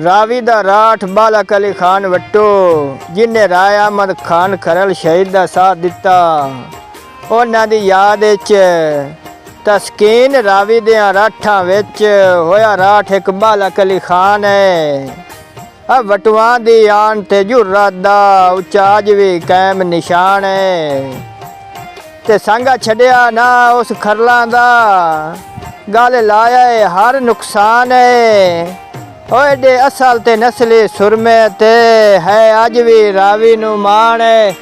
ਰਾਵੀ ਦਾ ਰਾਠ ਬਾਲਕ ਅਲੀ ਖਾਨ ਵੱਟੋ, ਜਿਨੇ ਰਾਏ ਅਹਿਮਦ ਖਾਨ ਖਰਲ ਸ਼ਹੀਦ ਦਾ ਸਾਥ ਦਿੱਤਾ। ਉਹਨਾਂ ਦੀ ਯਾਦ ਵਿੱਚ ਤਸਕੀਨ ਰਾਵੀ ਦਿਆਂ ਰਾਠਾਂ ਵਿੱਚ ਹੋਇਆ ਰਾਠ ਇੱਕ ਬਾਲਕ ਅਲੀ ਖਾਨ ਹੈ। ਆ ਵਟੂਆਂ ਦੀ ਆਨ ਤੇ ਜੁਰਤ ਦਾ ਉੱਚਾ ਅੱਜ ਵੀ ਕਾਇਮ ਨਿਸ਼ਾਨ ਹੈ। ਤੇ ਸੰਗਾ ਛੱਡਿਆ ਨਾ ਉਸ ਖਰਲਾਂ ਦਾ, ਗਲ ਲਾਇਆ ਏ ਹਰ ਨੁਕਸਾਨ ਹੈ। ਓਏ ਦੇ ਅਸਲ ਤੇ ਨਸਲੀ ਸੁਰਮੇ ਤੇ ਹੈ ਅੱਜ ਵੀ ਰਾਵੀ ਨੂੰ ਮਾਣ ਹੈ।